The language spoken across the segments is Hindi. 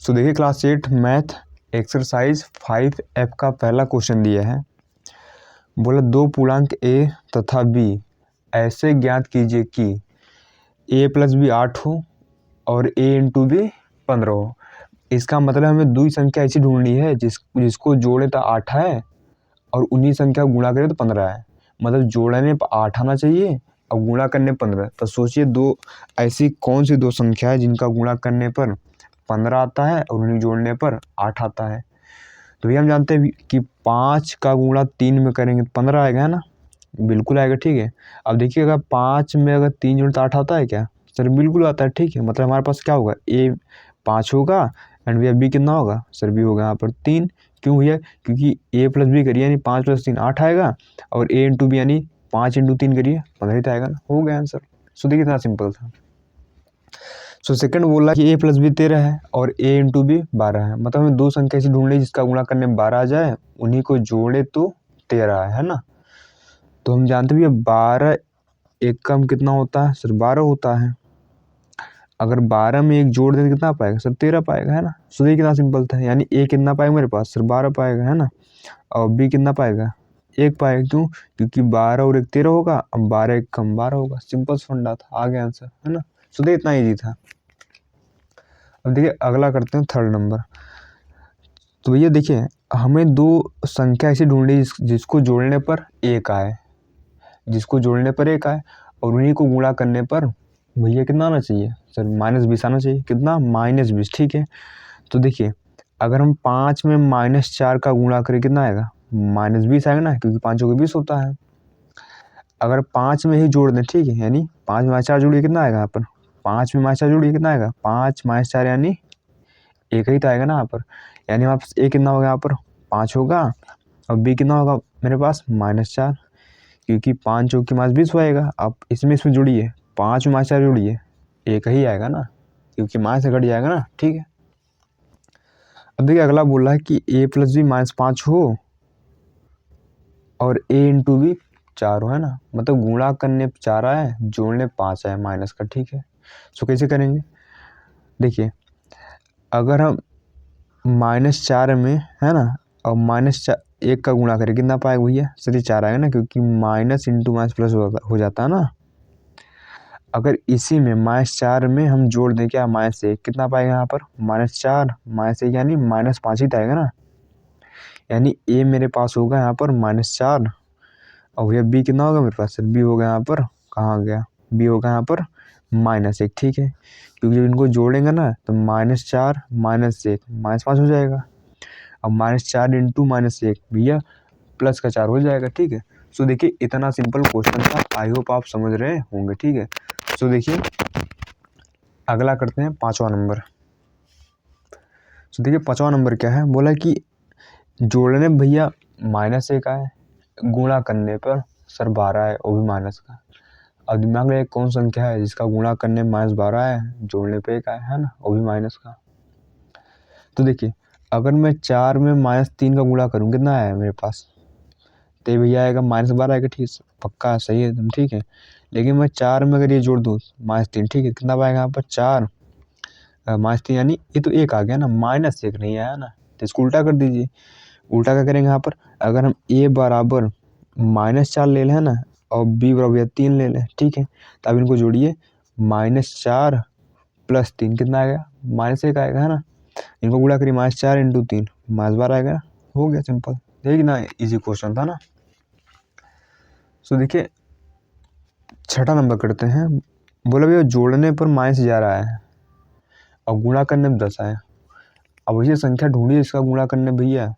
सो देखिए क्लास 8 मैथ एक्सरसाइज 5F का पहला क्वेश्चन दिया है। बोला दो पूर्णांक a तथा b ऐसे ज्ञात कीजिए कि a प्लस बी 8 हो और a इंटू बी 15 हो। इसका मतलब हमें दो संख्या ऐसी ढूंढनी है जिसको जोड़े तो 8 है और उन्हीं संख्या को गुणा करें तो 15 है। मतलब जोड़ने पर 8 आना चाहिए और गुणा करने 15। तो सोचिए दो ऐसी कौन सी दो संख्या है जिनका गुणा करने पर 15 आता है और उन्हें जोड़ने पर 8 आता है। तो ये हम जानते हैं कि 5 का गुणा 3 में करेंगे तो 15 आएगा, है ना। बिल्कुल आएगा, ठीक है। अब देखिए अगर 5 में अगर 3 जोड़े तो 8 आता है क्या? सर बिल्कुल आता है, ठीक है। मतलब हमारे पास क्या होगा, ए 5 होगा एंड भैया बी कितना होगा? सर बी होगा यहाँ पर 3। क्यों भैया? क्योंकि ए प्लस बी करिए यानी 5 प्लस 3 8 आएगा और ए इंटू बी यानी 5 इंटू 3 करिए 15 ही आएगा ना। हो गया आंसर। सो देखिए कितना सिंपल था। सो सेकंड बोला कि a प्लस बी 13 है और a इंटू बी 12 है। मतलब हमें दो संख्या ऐसी ढूंढ ली जिसका गुणा करने में 12 आ जाए, उन्हीं को जोड़े तो 13 है ना। तो हम जानते भी 12 एक कम कितना होता है? सर 12 होता है। अगर 12 में एक जोड़ दें तो कितना पाएगा? सर 13 पाएगा, है ना। सो देखिए कितना सिंपल था। यानी a कितना पाएगा मेरे पास? सर 12 पाएगा, है ना। और b कितना पाएगा? 1 पाएगा। क्यों? क्योंकि 12 और 1 13 होगा, अब 12 एक कम 12 होगा। सिंपल फंडा था, आ गया आंसर, है ना। सो देखिए इतना ईजी था। अब देखिए अगला करते हैं थर्ड नंबर। तो भैया देखिए हमें दो संख्या ऐसी ढूंढनी जिसको जोड़ने पर एक आए, जिसको जोड़ने पर एक आए और उन्हीं को गुणा करने पर भैया कितना आना चाहिए? सर -20 आना चाहिए। कितना? -20, ठीक है। तो देखिए अगर हम 5 में -4 का गुणा करें कितना आएगा? -20 आएगा ना, क्योंकि 5 को 20 होता है। अगर 5 में ही जोड़ दें, ठीक है, यानी 5 में -4 जोड़िए कितना आएगा यहाँ पर? 5 में -4 जोड़िए कितना आएगा? 5 -4 यानी एक ही तो आएगा ना यहाँ पर। यानी हमारे पास ए कितना होगा यहाँ पर? 5 होगा और बी कितना होगा मेरे पास? -4, क्योंकि 5 चौके -20 होएगा। अब इसमें जोड़िए 5 में -4 जोड़िए, एक ही आएगा ना, क्योंकि माइनस से घट जाएगा ना, ठीक है। अब देखिए अगला बोल रहा है कि a प्लस बी -5 हो और a इंटू बी 4 हो, है ना। मतलब गुणा करने 4 आए, जोड़ने 5 आए माइनस का, ठीक है। सो कैसे करेंगे? देखिए अगर हम -4 में, है ना, और -1 का गुणा करें कितना पाएगा भैया? सर ये 4 आएगा ना, क्योंकि माइनस इंटू माइनस प्लस हो जाता है ना। अगर इसी में -4 में हम जोड़ दें क्या? -1 कितना पाएगा यहाँ पर? -4 -1 यानी -5 ही तो आएगा ना। यानी ए मेरे पास होगा यहाँ पर -4 और भैया बी कितना होगा मेरे पास? सर बी होगा यहाँ पर, कहाँ गया? बी होगा यहाँ पर -1, ठीक है। क्योंकि जब इनको जोड़ेंगे ना तो -4 -1 -5 हो जाएगा। अब -4 इंटू -1 भैया प्लस का 4 हो जाएगा, ठीक है। सो देखिए इतना सिंपल क्वेश्चन था। आई होप आप समझ रहे होंगे, ठीक है। सो देखिए अगला करते हैं 5वां नंबर। सो देखिए 5वां नंबर क्या है? बोला कि जोड़ने में भैया -1 आए, गुणा करने पर सर 12 है, वो भी माइनस का। अब दिमाग में एक कौन संख्या है जिसका गुणा करने में -12 है, जोड़ने पे 1 आया, है ना, वो भी माइनस का। तो देखिए अगर मैं 4 में -3 का गुणा करूँ कितना आया मेरे पास? तो भैया आएगा -12 आएगा, ठीक है, पक्का सही है एकदम, ठीक है। लेकिन मैं 4 में अगर ये जोड़ दूँ -3, ठीक है, कितना पाएगा यहाँ पर? 4 -3 यानी ये तो 1 आ गया ना, -1 नहीं आया ना। तो इसको उल्टा कर दीजिए। उल्टा क्या करेंगे यहाँ पर? अगर हम a बराबर -4 ले लें, है ना, और b बराबर 3 ले लें, ठीक है। तो अब इनको जोड़िए, -4 प्लस 3 कितना आएगा? -1 आएगा, है ना। इनको गुणा करिए, -4 इंटू 3 -12 आएगा। हो गया सिंपल। देखिए ना इजी क्वेश्चन था ना। सो देखिए 6ठा नंबर करते हैं। बोला भैया जोड़ने पर -11 आया और गुणा करने में 10 आया। अब ऐसी संख्या ढूंढिए जिसका गुणा करने भैया,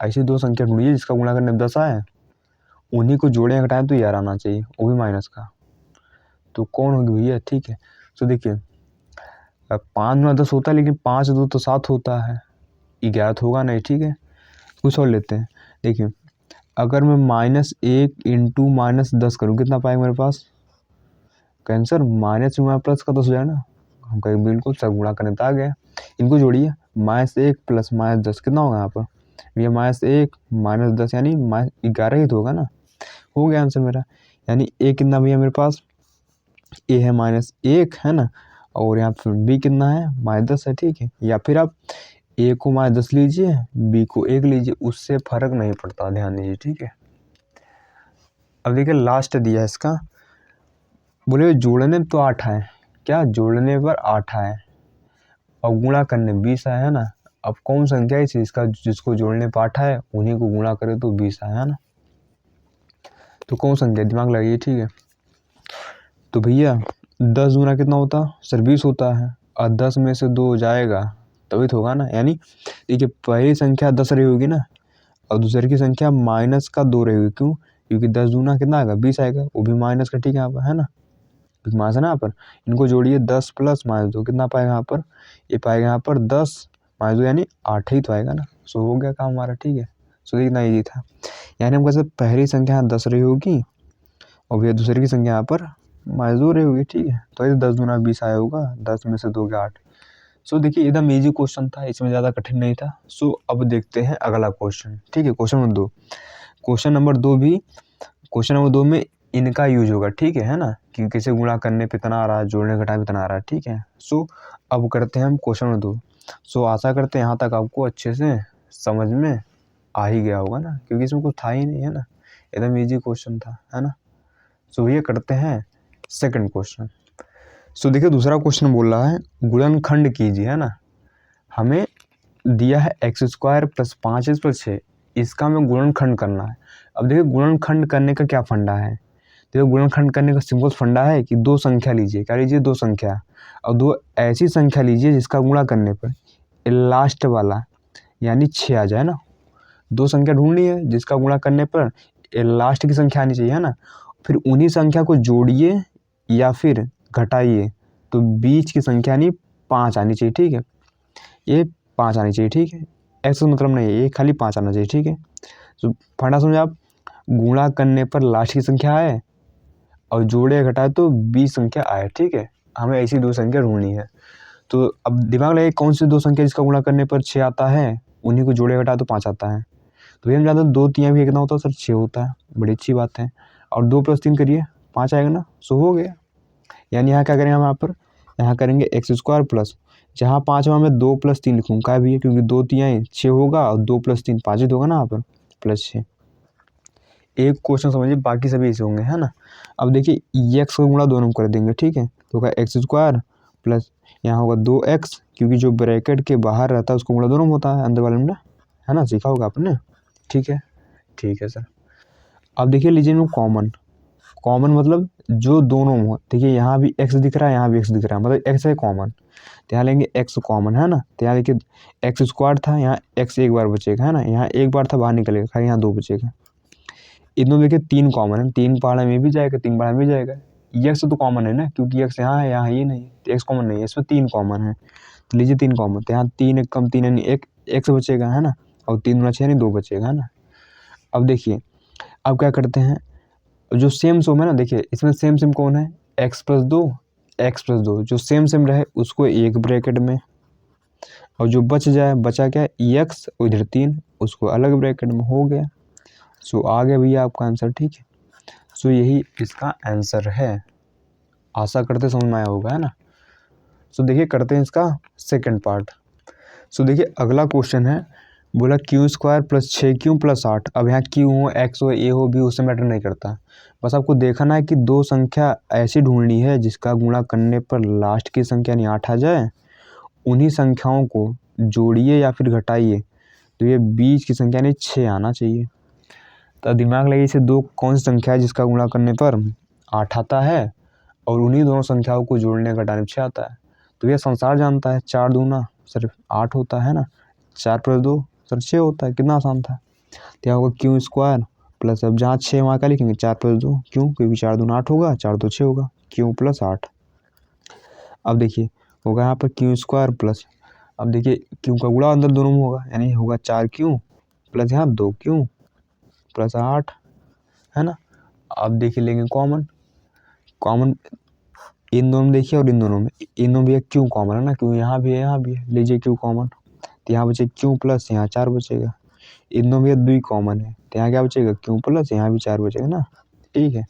ऐसी दो संख्या ढूंढिए जिसका गुणा करने में 10 आए, उन्हीं को जोड़े घटाएं तो 11 आना चाहिए, वो भी माइनस का। तो कौन होगी भैया? ठीक है। तो देखिए 5 में 10 होता है, लेकिन 5 2 तो 7 होता है, 11 तो होगा नहीं, ठीक है। कुछ और लेते हैं। देखिए अगर मैं -1 इंटू -10 करूँ कितना पाएगा मेरे पास? कैंसर माइनस में प्लस का 10 हो जाए ना। हम कहें बिल्कुल सर, गुणा करने तो आ गया। इनको जोड़िए, -1 प्लस -10 कितना होगा यहाँ पर? भैया -1 -10 यानी -11 ही तो होगा ना। हो गया आंसर मेरा। यानी ए कितना भैया मेरे पास? ए है -1, है ना, और यहाँ पर बी कितना है -10 है, ठीक है। या फिर आप ए को -10 लीजिए, बी को 1 लीजिए, उससे फर्क नहीं पड़ता, ध्यान दीजिए, ठीक है। अब देखिए लास्ट दिया है इसका, बोले जोड़ने तो 8 है, क्या जोड़ने पर 8 है और गुणा करने 20 है ना। अब कौन संख्या है इसका जिसको जोड़ने पर 8 है उन्हीं को गुणा करे तो 20 है ना। तो कौन संख्या, दिमाग लगाइए, ठीक है। तो भैया 10 गुना कितना होता सर 20 होता है, और 10 में से 2 जाएगा तभी तो होगा ना। यानी देखिए पहली संख्या 10 रही होगी ना, और दूसरी की संख्या -2 रहेगी। क्यों, क्योंकि 10 दूना कितना आएगा 20 आएगा, वो भी माइनस का, ठीक है यहाँ पर, है ना। माइनस है ना यहाँ पर, इनको जोड़िए 10 + -2 कितना पाएगा यहाँ पर, ये पाएगा यहाँ पर 10 - 2 यानी 8 ही तो आएगा ना। सो हो गया काम हमारा, ठीक है। सो कितना ईजी था। यानी हम कैसे पहली संख्या यहाँ 10 रही होगी और भैया दूसरी की संख्या यहाँ पर -2 रही होगी, ठीक है। तो ये 10 दूना 20 आया होगा, 10 में से 2 गया 8। सो देखिए एकदम ईजी क्वेश्चन था, इसमें ज़्यादा कठिन नहीं था। सो अब देखते हैं अगला क्वेश्चन, ठीक है। क्वेश्चन नंबर 2, क्वेश्चन नंबर 2 में इनका यूज होगा, ठीक है ना, कि कैसे गुणा करने पे इतना आ रहा है, जोड़ने घटाने पे इतना आ रहा है, ठीक है। सो अब करते हैं हम क्वेश्चन नंबर 2। सो आशा करते हैं यहाँ तक आपको अच्छे से समझ में आ ही गया होगा ना, क्योंकि इसमें कुछ था ही नहीं, है ना, एकदम ईजी क्वेश्चन था, है ना। सो भैया करते हैं सेकंड क्वेश्चन। सो देखिए दूसरा क्वेश्चन बोल रहा है गुणनखंड कीजिए, है ना। हमें दिया है x² + 5x + 6, इसका हमें गुणनखंड करना है। अब देखिए गुणनखंड करने का क्या फंडा है, देखिए गुणनखंड करने का सिंपल फंडा है कि 2 संख्या लीजिए, क्या लीजिए 2 संख्या, और 2 ऐसी संख्या लीजिए जिसका गुणा करने पर लास्ट वाला यानी 6 आ जाए ना। 2 संख्या ढूंढनी है जिसका गुणा करने पर लास्ट की संख्या आनी चाहिए, है ना। फिर उन्हीं संख्या को जोड़िए या फिर घटाइए तो बीच की संख्या यानी 5 आनी चाहिए, ठीक है। ये 5 आनी चाहिए, ठीक है। ऐसा मतलब नहीं है, ये खाली 5 आना चाहिए, ठीक है। तो फंडा समझे आप, गुणा करने पर लास्ट की संख्या आए और जोड़े घटाए तो 20 संख्या आए, ठीक है। हमें ऐसी 2 संख्या ढूंढनी है। तो अब दिमाग लगे कौन सी 2 संख्या जिसका गुणा करने पर 6 आता है, उन्हीं को जोड़े घटाए तो 5 आता है। तो ये हम जानते हैं 2 तियाँ भी कितना होता है सर 6 होता है, बड़ी अच्छी बात है। और 2 + 3 करिए 5 आएगा ना। सो हो गया। यानी यहाँ क्या करेंगे हम, यहाँ पर यहाँ करेंगे x² प्लस, जहाँ 5 में मैं 2 + 3 लिखूँ का भी है, क्योंकि 2 तियाँ 6 होगा और 2 + 3 5 ही होगा ना यहाँ पर, +6। एक क्वेश्चन समझिए, बाकी सभी ऐसे होंगे, है ना। अब देखिए x का गुणा दोनों कर देंगे, ठीक है। तो होगा x² प्लस यहाँ होगा 2x, क्योंकि जो ब्रैकेट के बाहर रहता है उसको गुणा दोनों होता है अंदर वाले में, है ना, सीखा होगा आपने, ठीक है। ठीक है सर। अब देखिए लीजिए इनको कॉमन मतलब जो दोनों हो, देखिए यहाँ भी x दिख रहा है, यहाँ भी x दिख रहा है, मतलब x है कॉमन, तो यहाँ लेंगे x कॉमन, है ना। तो यहाँ देखिए x² था, यहाँ x एक बार बचेगा, है ना, यहाँ एक बार था बाहर निकलेगा, खाली यहाँ 2 बचेगा। इनमें देखिए 3 कॉमन है, 3 पहाड़ा में भी जाएगा, 3 पहाड़ा में भी जाएगा। x तो कॉमन है ना, क्योंकि x यहाँ है, यहाँ ये नहीं, तो x कॉमन नहीं है, इसमें 3 कॉमन है। तो लीजिए 3 कॉमन, तो यहाँ 3 एक कम 3 यानी एक x बचेगा, है ना, और 3 गुना 6 यानी 2 बचेगा, है ना। अब देखिए अब क्या करते हैं, जो सेम है ना, देखिए इसमें सेम कौन है, x + 2 जो सेम रहे उसको एक ब्रैकेट में, और जो बचा क्या x और इधर 3 उसको अलग ब्रैकेट में, हो गया। सो आ गया भैया आपका आंसर, ठीक है। सो यही इसका आंसर है, आशा करते समझ में आया होगा, है ना। सो देखिए करते हैं इसका सेकंड पार्ट। सो देखिए अगला क्वेश्चन है, बोला q² + 6q + 8। अब यहाँ q हो, x हो, a हो, b उससे मैटर नहीं करता, बस आपको देखना है कि 2 संख्या ऐसी ढूंढनी है जिसका गुणा करने पर लास्ट की संख्या यानी 8 आ जाए, उन्हीं संख्याओं को जोड़िए या फिर घटाइए तो ये बीच की संख्या यानी 6 आना चाहिए। तो दिमाग लगे इसे 2 कौन सी संख्या है जिसका गुणा करने पर 8 आता है और उन्हीं दोनों संख्याओं को जोड़ने घटाने पर 6 आता है। तो ये संसार जानता है 4 दूना सिर्फ 8 होता है ना, 4 + 2 सर 6 होता है, कितना आसान था। तो यहाँ होगा q² प्लस, अब जहाँ 6 वहाँ का लिखेंगे 4 + 2, क्यों, क्योंकि 4 दूना 8 होगा, 4 2 6 होगा, q + 8। अब देखिए होगा यहाँ पर q² प्लस, अब देखिए q का गुणा अंदर दोनों में होगा, यानी होगा 4q प्लस यहाँ 2q + 8, है ना। अब देखिए लेंगे कॉमन इन दोनों में देखिए, और इन दोनों में भी एक q कॉमन है ना, क्यों यहाँ भी है, यहाँ भी है, लीजिए q कॉमन, तो यहाँ बचे q प्लस, यहाँ 4 बचेगा। इन दोनों में 2 कॉमन है, तो यहाँ क्या बचेगा q प्लस, यहाँ भी 4 बचेगा ना, ठीक है।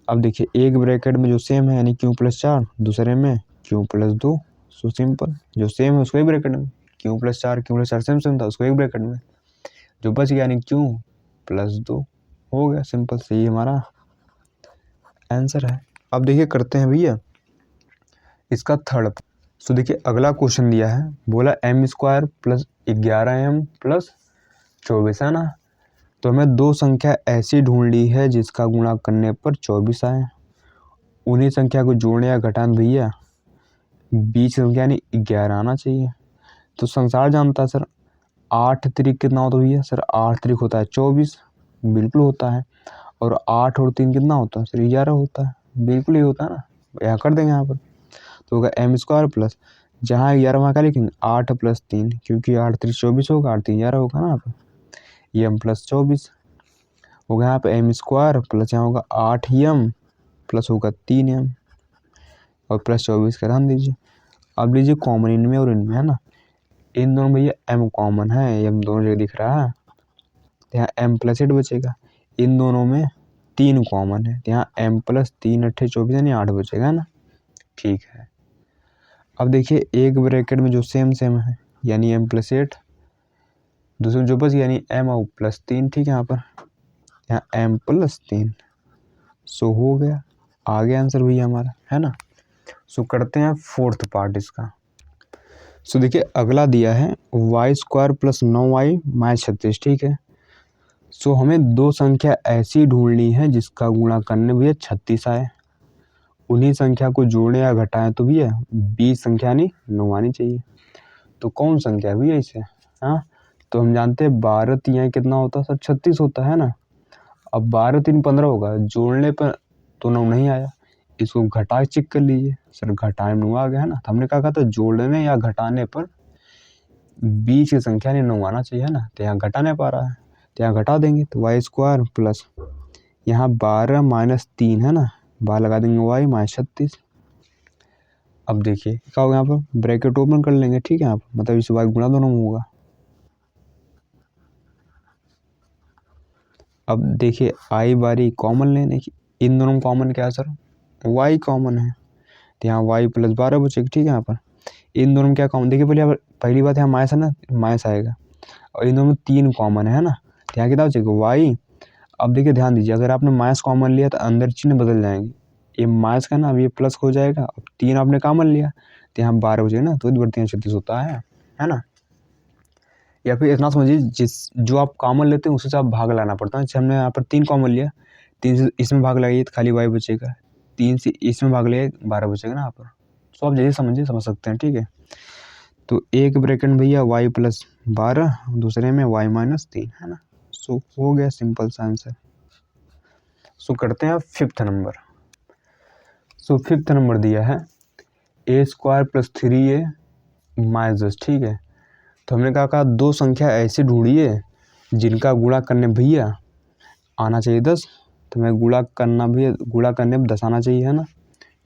अब देखिए एक ब्रैकेट में जो सेम है यानी q + 4, दूसरे में q+2। सो सिंपल, जो सेम है उसको एक ब्रैकेट में, q+4 सेम था उसको एक ब्रैकेट में, जो बच गया यानी q+2 हो गया सिंपल। सही हमारा आंसर है। अब देखिए करते हैं भैया इसका थर्ड। सो देखिए अगला क्वेश्चन दिया है, बोला m² + 11m + 24 है ना। तो हमें दो संख्या ऐसी ढूंढनी है जिसका गुणा करने पर 24 आए। उन्हीं संख्या को जोड़ने या घटाना भैया बीच संख्या यानी 11 आना चाहिए। तो संसार जानता है सर 8 त्रिक कितना होता है भैया, सर 8 त्रिक होता है 24, बिल्कुल होता है। और 8 और 3 कितना होता है सर 11 होता है, बिल्कुल ही होता है ना, यहाँ कर देंगे यहाँ पर। तो होगा m² प्लस, जहाँ 11 वहाँ क्या लिखेंगे 8 + 3, क्योंकि 8 3 24 होगा, 8 3 11 होगा ना यहाँ पर, ये m + 24 होगा यहाँ पे m² प्लस यहाँ होगा 8m प्लस होगा 3m और प्लस 24 का ध्यान दीजिए। अब लीजिए कॉमन इनमें और इनमें है ना, इन दोनों भैया m कॉमन है, m दोनों जगह दिख रहा है, तो यहाँ m + 8 बचेगा। इन दोनों में 3 कॉमन है, तो यहाँ m + 3 × 8 = 24 यानी 8 बचेगा ना, ठीक है। अब देखिए एक ब्रैकेट में जो सेम है यानी m + 8, दूसरे में जो बच गया यानी m और +3, ठीक है। यहाँ पर यहाँ m + 3, सो हो गया, आ गया आंसर भैया हमारा, है ना। सो करते हैं फोर्थ पार्ट इसका। सो देखिए अगला दिया है y² + 9y - 36, ठीक है। सो हमें दो संख्या ऐसी ढूंढनी है जिसका गुणा करने भैया 36 आए। उन्हीं संख्या को जोड़े या घटाएं तो भैया 20 संख्या यानी 9 आनी चाहिए। तो कौन संख्या है भैया इसे, हाँ तो हम जानते हैं 12 3 कितना होता है सर 36 होता है ना। अब 12 3 15 होगा, जोड़ने पर तो 9 नहीं आया, इसको घटा चेक कर लीजिए, सर घटाने 9 आ गया है ना। तो हमने कहा था जोड़ने या घटाने पर 20 की संख्या यानी 9 आना चाहिए है ना, तो यहाँ घटा नहीं पा रहा है, तो यहाँ घटा देंगे। तो y² प्लस यहाँ 12 - 3 है ना, 12 लगा देंगे y - 36। अब देखिए क्या होगा, यहाँ पर ब्रैकेट ओपन कर लेंगे, ठीक है। यहाँ पर मतलब इस y गुणा दोनों में होगा। अब देखिए आई बारी कॉमन लेने की, इन दोनों में कॉमन क्या है सर y कॉमन है, तो यहाँ y + 12 बचेगा, ठीक है। यहाँ पर इन दोनों में क्या कॉमन, देखिए पहली बात यहाँ माइनस है ना, माइनस आएगा, और इन दोनों में 3 कॉमन है ना, तो यहाँ कितना बचेगा y। अब देखिए ध्यान दीजिए, अगर आपने माइनस कॉमन लिया तो अंदर चिन्ह बदल जाएंगे, ये माइनस का ना अब ये प्लस हो जाएगा। अब 3 आपने कॉमन लिया तो यहाँ 12 बचेगा ना, तो 36 होता है ना। या फिर इतना समझिए जो आप कॉमन लेते हैं उसी से आप भाग लाना पड़ता है। जैसे हमने यहाँ पर 3 कॉमन लिया, 3 से इसमें भाग लगाइए तो खाली y बचेगा, 3 से इसमें भाग लिया 12 बचेगा ना यहाँ पर। सो आप जैसे समझ सकते हैं, ठीक है। तो एक ब्रैकेट में भैया y + 12, दूसरे में y - 3 है ना। सो हो गया सिंपल सा आंसर। सो करते हैं fifth number. So fifth number दिया है a² + 3a - 10, ठीक है। तो हमने कहा दो संख्या ऐसी ढूंढिए जिनका गुणा करने भैया आना चाहिए 10, तो मैं गुणा करने में 10 आना चाहिए है ना,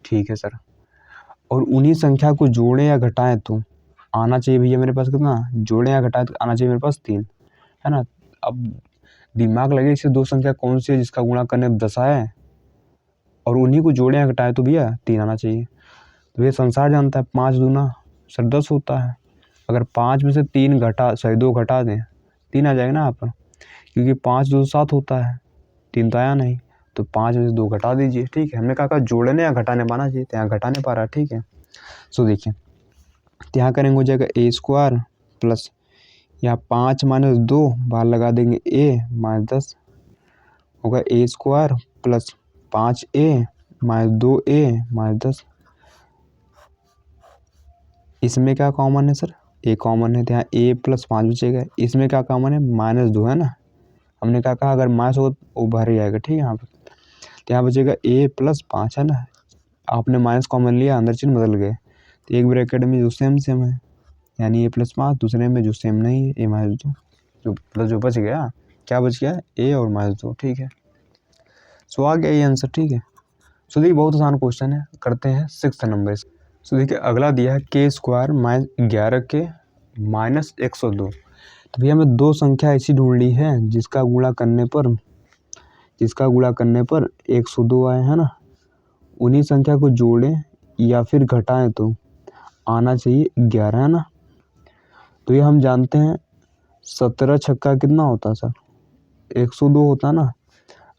ठीक है सर। और उन्हीं संख्या को जोड़ें या घटाएं तो आना चाहिए भैया मेरे पास कितना, जोड़ें या घटाएं तो आना चाहिए मेरे पास 3, है ना। अब दिमाग लगे इसे दो संख्या कौन सी है जिसका गुणा करने में 10 आए और उन्हीं को जोड़ें या घटाएं तो भैया 3 आना चाहिए। तो ये संसार जानता है 5 दूना सर 10 होता है। अगर 5 में से 2 घटा दें 3 आ जाएगा ना यहाँ पर, क्योंकि 5 2 7 होता है, 3 तो आया नहीं, तो 5 में से 2 घटा दीजिए, ठीक है। हमने कहा जोड़ने या घटाने पाना चाहिए, तो यहाँ घटाने पा रहा है, ठीक है। सो देखिए तो यहाँ करेंगे हो जाएगा a² प्लस यहाँ 5 - 2 बाहर लगा देंगे a - 10 होगा a² प्लस 5a - 2a - 10। इसमें क्या कॉमन है सर, a कॉमन है, तो यहाँ a + 5 बचेगा। इसमें क्या कॉमन है -2 है ना, हमने कहा अगर माइनस हो वो बाहर ही आएगा, ठीक है। यहाँ पर तो यहाँ बचेगा a + 5 है ना, आपने माइनस कॉमन लिया अंदर चिन्ह बदल गए, तो एक ब्रैकेट में जो सेम है यानी a + 5, दूसरे में जो सेम नहीं है a - 2, जो प्लस जो बच गया क्या बच गया a और -2, ठीक है। सो आ गया ये आंसर, ठीक है। सो देखिए बहुत आसान क्वेश्चन है, करते हैं 6th नंबर। सो देखिए अगला दिया है k² - 11k - 102। तो भैया हमें दो संख्या ऐसी ढूंढनी है जिसका गुणा करने पर 102 आए, है ना। उन्हीं संख्या को जोड़ें या फिर घटाएं तो आना चाहिए 11, है ना। तो ये हम जानते हैं 17 छक्का कितना होता है सर, 102 होता है ना।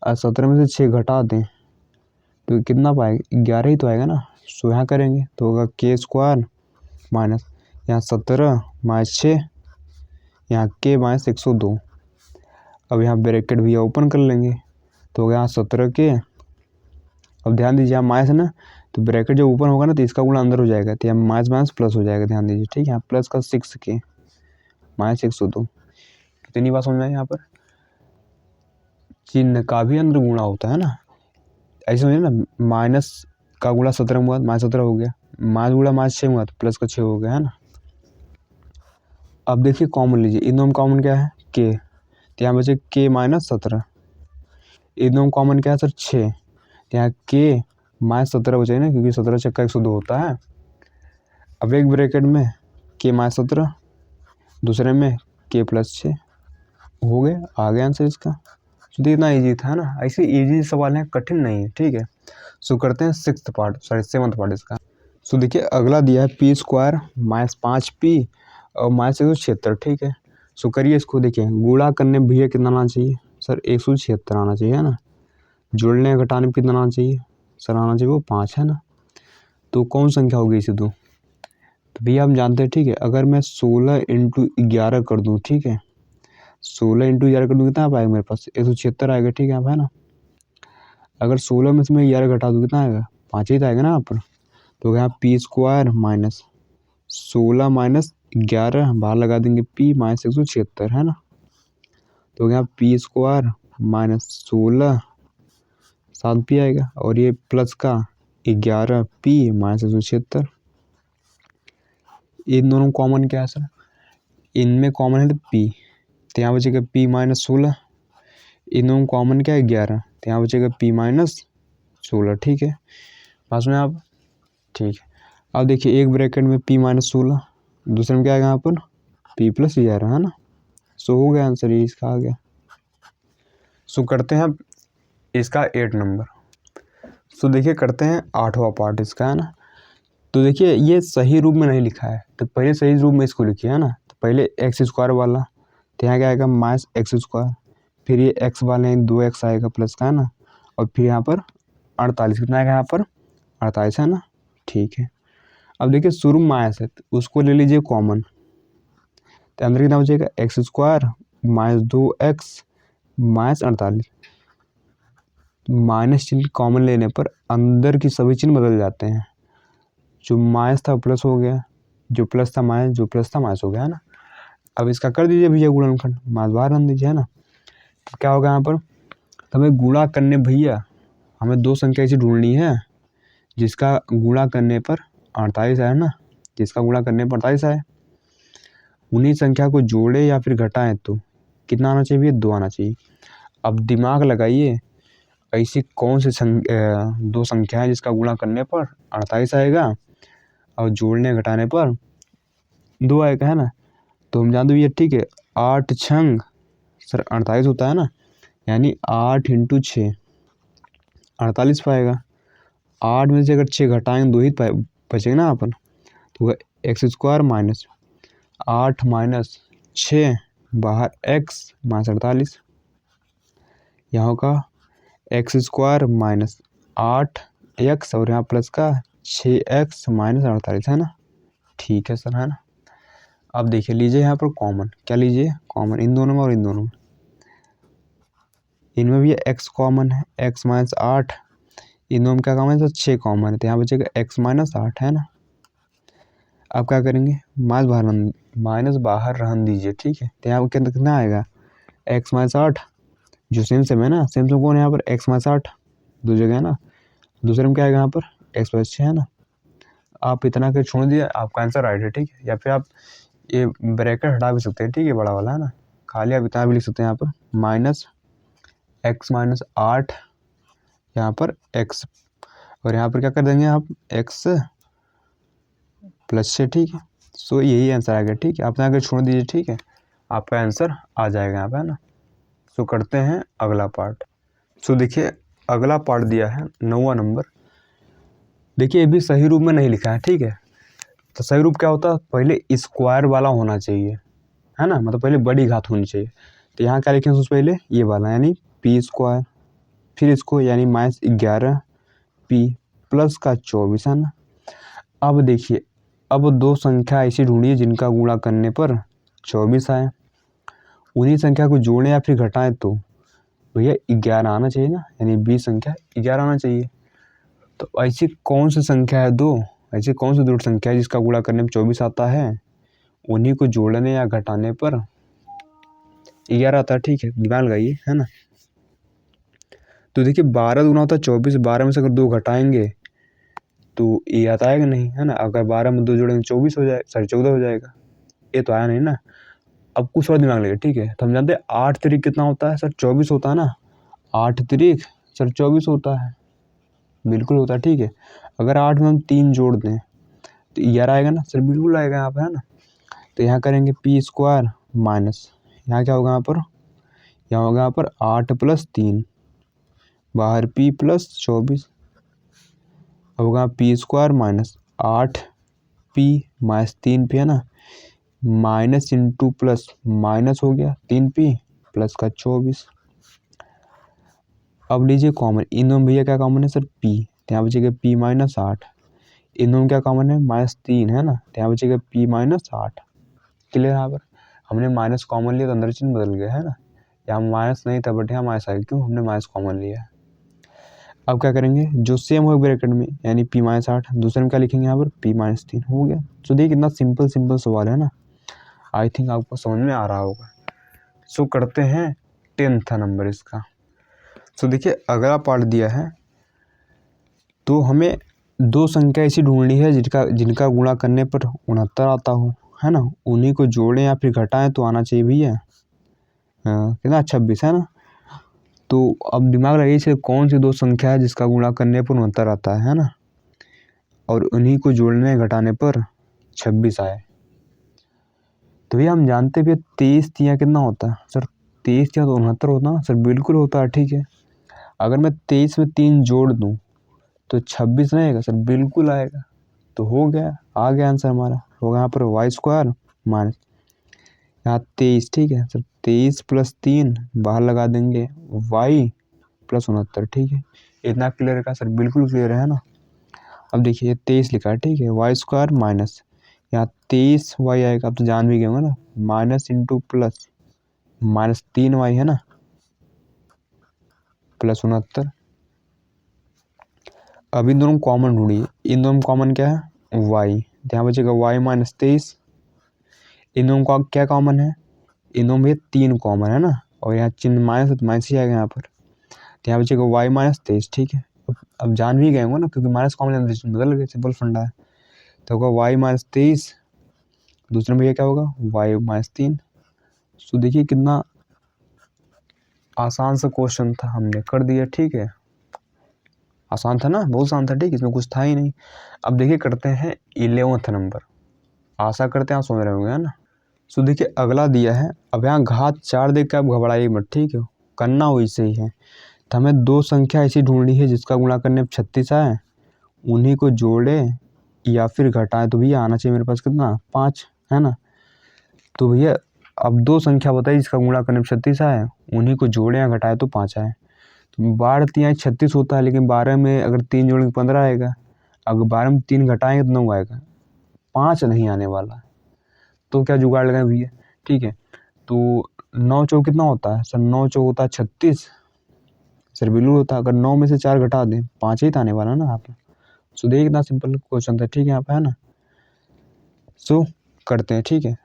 और 17 में से 6 घटा दें तो कितना पाएगा, 11 ही तो आएगा ना। सो यहाँ करेंगे तो होगा के स्क्वायर माइनस यहाँ 17 माइनस 6 यहाँ के माइनस 102। अब यहाँ ब्रैकेट भी ओपन कर लेंगे तो होगा यहाँ 17 के। अब ध्यान दीजिए यहाँ माइनस है ना, तो ब्रैकेट जब ओपन होगा ना तो इसका गुणा अंदर हो जाएगा, तो यहाँ माइनस माइनस प्लस हो जाएगा। ध्यान दीजिए ठीक है, यहाँ प्लस का 6 के माइनस 102। कितनी बात समझ में आई यहाँ पर, चिन्ह का भी अंदर गुणा होता है ना। ऐसे समझिए ना, माइनस का गुणा 17 हुआ माइनस 17 हो गया, माइनस गुणा माइनस 6 हुआ तो प्लस का 6 हो गया, है ना। अब देखिए कॉमन लीजिए, इन दोनों में कॉमन क्या है के, तो यहाँ बचे के माइनस 17। इन दोनों में कॉमन क्या है सर 6, यहाँ के माइनस 17 बचेगा ना, क्योंकि 17 छक्का 102 होता है। अब एक ब्रैकेट में के माइनस 17, दूसरे में के प्लस 6 हो गए, आ गया आंसर इसका। तो इतना ईजी था ना, ऐसे ईजी सवाल है, कठिन नहीं है, ठीक है। सो करते हैं 6th part, sorry 7th part इसका। सो देखिए अगला दिया है पी स्क्वायर माइनस 5p और माइनस 176, ठीक है। सो करिए इसको, देखिए गुणा करने भैया कितना आना चाहिए सर, 176 आना चाहिए, है ना। जोड़ने घटाने में कितना आना चाहिए सर, आना चाहिए वो 5, है ना। तो कौन संख्या होगी इसे तो भैया हम जानते हैं, ठीक है। अगर मैं 16 × 11 कर दूँ, ठीक है, 16 × 11 कर दूँ कितना आएगा मेरे पास, 176 आएगा, ठीक है आप, है ना। अगर 16 में से मैं 11 घटा दूँ कितना आएगा, 5 ही तो आएगा ना यहाँ पर। तो यहाँ पी स्क्वायर माइनस 16 माइनस 11 बाहर लगा देंगे पी माइनस 176, है ना। तो यहाँ पी स्क्वायर माइनस 16 7p आएगा और ये प्लस का 11p माइनस 176। इन दोनों कॉमन क्या है सर, इनमें कॉमन है तो p, तो यहाँ बचेगा p माइनस 16। इन दोनों कॉमन क्या है 11, तो यहाँ बचेगा p माइनस 16, ठीक है। पास में आप, ठीक है। अब देखिए एक ब्रैकेट में p माइनस 16, दूसरे में क्या आएगा यहाँ पर p प्लस 11, है ना। सो हो गया आंसर, ये इसका आ गया। सो करते हैं अब इसका 8 नंबर। सो देखिए करते हैं 8वां पार्ट इसका, है ना। तो देखिए ये सही रूप में नहीं लिखा है, तो पहले सही रूप में इसको लिखिए, है ना। तो पहले एक्स स्क्वायर वाला, तो यहाँ क्या आएगा माइनस एक्स स्क्वायर, फिर ये एक्स वाले 2x आएगा प्लस का, है ना। और फिर यहाँ पर 48 कितना आएगा यहाँ पर 48, है ना, ठीक है। अब देखिए शुरू में माइनस है तो उसको ले लीजिए कॉमन, तो अंदर कितना बचेगा x square minus 2x minus 48। Minus चिन्ह कॉमन लेने पर अंदर की सभी चिन्ह बदल जाते हैं, जो माइनस था प्लस हो गया, जो प्लस था माइनस, जो प्लस था माइनस हो गया, है ना। अब इसका कर दीजिए भैया गुणनखंड, माइनस बाहर रख दीजिए, है ना। तो क्या होगा यहाँ पर, तो हमें गुणा करने भैया हमें 2 संख्या ऐसी ढूंढनी है जिसका गुणा करने पर 48 आए ना, जिसका गुणा करने पर 48 आए। उन्हीं संख्या को जोड़े या फिर घटाएं तो कितना आना चाहिए, 2 आना चाहिए। अब दिमाग लगाइए, ऐसी कौन सी 2 संख्या है जिसका गुणा करने पर 48 आएगा और जोड़ने घटाने पर 2 आएगा, है ना। तो हम जानते हैं ठीक है, 8 छंग सर 48 होता है ना, यानी 8 × 6 48 पाएगा। 8 में से अगर 6 घटाएंगे 2 ही बचेगा ना अपन, तो एक्स स्क्वायर माइनस 8 माइनस 6 बाहर x माइनस 48, यहाँ का एक्स स्क्वायर माइनस 8x और यहाँ प्लस का 6x माइनस 48, है ना, ठीक है सर, है ना। अब देखिए लीजिए यहाँ पर कॉमन, क्या लीजिए कॉमन इन दोनों में और इन दोनों में, इनमें भी x कॉमन है, x माइनस 8, इन दोनों में क्या कॉमन है तो 6 कॉमन है, तो यहाँ बचेगा x माइनस 8, है ना। अब क्या करेंगे माइनस बाहर रहने दीजिए, ठीक है। तो यहाँ पर कितना आएगा x माइनस 8, जो सेम है ना, सेम कौन है यहाँ पर x माइनस 8 दो जगह है ना, दूसरे में क्या आएगा यहाँ पर x प्लस 6, है ना। आप इतना कर छोड़ दिए, आपका आंसर राइट है, ठीक है। या फिर आप ये ब्रैकेट हटा भी सकते हैं, ठीक है, बड़ा वाला, है ना। खाली आप इतना भी लिख सकते हैं यहाँ पर माइनस x माइनस 8 यहाँ पर x, और यहाँ पर क्या कर देंगे आप x प्लस 6, ठीक है। सो यही आंसर आ गया, ठीक है। आप यहाँ कर छोड़ दीजिए, ठीक है, आपका आंसर आ जाएगा यहाँ पर, है ना। सो करते हैं अगला पार्ट। सो देखिए अगला पार्ट दिया है 9वां नंबर। देखिए ये भी सही रूप में नहीं लिखा है, ठीक है। तो सही रूप क्या होता है, पहले स्क्वायर वाला होना चाहिए, है ना, मतलब पहले बड़ी घात होनी चाहिए। तो यहाँ क्या लिखेंगे उससे पहले ये वाला, यानी पी स्क्वायर, फिर इसको यानी -11 पी प्लस का 24, है ना। अब देखिए, अब दो संख्या ऐसी ढूंढिए जिनका गुणा करने पर 24 आए। उन्हीं संख्या को जोड़ें या फिर घटाएं तो भैया 11 आना चाहिए ना, यानी 20 संख्या 11 आना चाहिए। तो ऐसी कौन सी संख्या है दो, ऐसी कौन सी दो संख्या है जिसका गुणा करने में 24 आता है, उन्हीं को जोड़ने या घटाने पर 11 आता है, ठीक है, दिमाग लगाइए, है ना। तो देखिए 12 गुना होता है 24, 12 में से अगर 2 घटाएंगे तो ये आता है कि नहीं, है ना। अगर 12 में 2 जोड़ेंगे 24 हो जाए, 14 हो जाएगा, ये तो आया नहीं ना। अब कुछ और दिमाग लगे, ठीक है। तो हम जानते हैं 8 तिरिक कितना होता है सर, 24 होता है ना। 8 तिरिक सर 24 होता है, बिल्कुल होता है, ठीक है। अगर 8 में हम 3 जोड़ दें तो 11 आएगा ना सर, बिल्कुल आएगा यहाँ पर, है ना। तो यहाँ करेंगे पी स्क्वायर माइनस, यहाँ क्या होगा, यहाँ होगा 8 + 3, बाहर पी प्लस 24, अब होगा P square minus 8 P minus 3 P, है ना, माइनस इंटू प्लस माइनस हो गया 3 पी प्लस का 24। अब लीजिए कॉमन, इन दोनों भैया क्या कॉमन है सर, पी, तो यहाँ बचेगा पी माइनस 8। इन दोनों क्या कॉमन है, -3, है ना, तो यहाँ बचेगा पी माइनस 8। क्लियर, यहाँ पर हमने माइनस कॉमन लिया तो अंदर चिन्ह बदल गया, है ना। यहाँ माइनस नहीं था बट यहाँ माइनस आ गया, क्यों, हमने माइनस कॉमन लिया है। अब क्या करेंगे, जो सेम हो ब्रैकेट में यानी पी माइनस 8, दूसरे में क्या लिखेंगे यहाँ पर पी माइनस 3, हो गया। तो देखिए कितना सिंपल सवाल है ना, आई थिंक आपको समझ में आ रहा होगा। सो करते हैं 10th नंबर इसका। सो देखिए अगला पार्ट दिया है, तो हमें दो संख्या ऐसी ढूंढनी है जिनका गुणा करने पर 69 आता हो, है ना। उन्हीं को जोड़ें या फिर घटाएं तो आना चाहिए भैया कितना 26, है ना। तो अब दिमाग लगाइए इसे, कौन सी दो संख्या है जिसका गुणा करने पर 69 आता है ना, और उन्हीं को जोड़ने घटाने पर 26 आए। तो भैया हम जानते भी 23 तिया कितना होता है सर, 23 तिया तो 69 होता है सर, बिल्कुल होता है, ठीक है। अगर मैं 23 में 3 जोड़ दूं तो 26 नहीं आएगा सर, बिल्कुल आएगा। तो हो गया, आ गया आंसर हमारा, होगा यहाँ पर वाई स्क्वायर माइनस यहाँ 23, ठीक है सर, 23 + 3 बाहर लगा देंगे वाई प्लस 69, ठीक है। इतना क्लियर है सर, बिल्कुल क्लियर है ना। अब देखिए 23 लिखा है, ठीक है, वाई स्क्वायर माइनस यहाँ 23 वाई आएगा, अब तो जान भी गए होंगे ना, माइनस इंटू प्लस -3 वाई, है ना, प्लस 69। अब इन दोनों कॉमन ढूंढिए, इन दोनों कॉमन क्या है, वाई, यहाँ बचेगा वाई माइनस 23। इन दोनों का क्या कॉमन है, इन दोनों में 3 कॉमन है ना, और यहाँ चिन्ह माइनस है तो माइनस ही आएगा यहाँ पर। तो यहाँ बचेगा वाई माइनस 23, ठीक है। अब जान भी गए होंगे ना, क्योंकि माइनस कॉमन बदल गए, सिंपल फंडा है। तो होगा वाई माइनस 23, दूसरे में भैया क्या होगा, वाई माइनस 3। तो देखिए कितना आसान सा क्वेश्चन था, हमने कर दिया, ठीक है। आसान था ना, बहुत आसान था, ठीक, इसमें कुछ था ही नहीं। अब देखिए करते हैं 11th नंबर, आशा करते हैं आप समझ रहे होंगे, है ना। सो देखिए अगला दिया है, अब यहाँ घात 4 देख के आप घबराइए मत, ठीक है, करना वैसे ही है। तो हमें दो संख्या ऐसी ढूंढनी है जिसका गुणा करने पर 36 आए, उन्हीं को जोड़े या फिर घटाएं तो भैया आना चाहिए मेरे पास कितना, 5, है ना। तो भैया अब दो संख्या बताइए जिसका गुणा करने पर 36 आए, उन्हीं को जोड़े या घटाए तो 5 आए। तो 12 तिया 36 होता है, लेकिन 12 में अगर 3 जोड़ेंगे 15 आएगा, अगर 12 में 3 घटाएंगे तो 9 आएगा, 5 नहीं आने वाला। तो क्या जुगाड़ लगाए भैया, ठीक है। तो 9 चौक कितना होता है सर, 9 चौक होता है 36 सर, बिल्कुल होता है। अगर 9 में से 4 घटा दें 5 ही तो आने वाला ना यहाँ पर। सो देखिए कितना सिंपल क्वेश्चन था, ठीक है, यहाँ पे, है ना। सो करते हैं, ठीक है।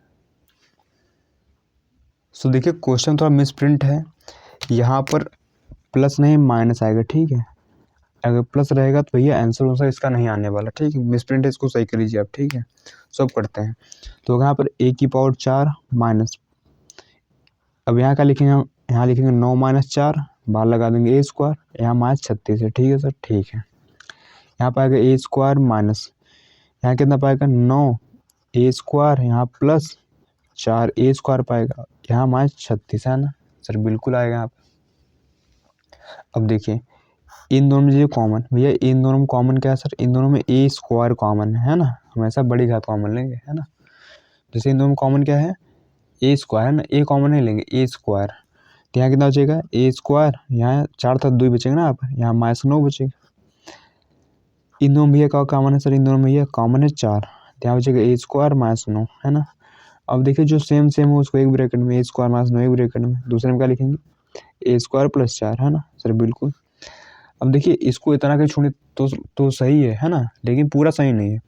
सो देखिए क्वेश्चन थोड़ा मिसप्रिंट है, यहाँ पर प्लस नहीं माइनस आएगा, ठीक है। अगर प्लस रहेगा तो भैया आंसर इसका नहीं आने वाला, ठीक है। मिसप्रिंट है, इसको सही कर लीजिए आप, ठीक है। सब करते हैं, तो यहाँ पर a की पावर 4 माइनस, अब यहाँ क्या लिखेंगे हम, यहाँ लिखेंगे 9 - 4 बाहर लगा देंगे a स्क्वायर, यहाँ -36 है, ठीक है सर, ठीक है। यहाँ पाएगा a स्क्वायर माइनस, यहाँ कितना पाएगा 9 a स्क्वायर, यहाँ प्लस 4 a स्क्वायर पाएगा, यहाँ -36 है ना सर, बिल्कुल आएगा यहाँ पर। अब देखिए इन दोनों में जो कॉमन, भैया इन दोनों में कॉमन क्या है सर, इन दोनों में ए स्क्वायर कॉमन है ना, हमेशा बड़ी घात कॉमन लेंगे, है ना। जैसे इन दोनों में कॉमन क्या है, ए स्क्वायर है ना, ए कॉमन नहीं लेंगे, ए स्क्वायर, तो यहाँ कितना बचेगा ए स्क्वायर, यहाँ 4 था 2 बचेगा ना, यहाँ पर यहाँ -9 बचेगा। इन दोनों भैया का कॉमन है सर, इन दोनों भैया कॉमन है 4, तो यहाँ बचेगा ए स्क्वायर -9, है ना। अब देखिए जो सेम सेम हो उसको एक ब्रैकेट में, ए स्क्वायर -9 एक ब्रैकेट में, दूसरे में क्या लिखेंगे ए स्क्वायर प्लस 4, है ना सर, बिल्कुल। अब देखिए इसको इतना के छोड़े तो सही है ना, लेकिन पूरा सही नहीं है,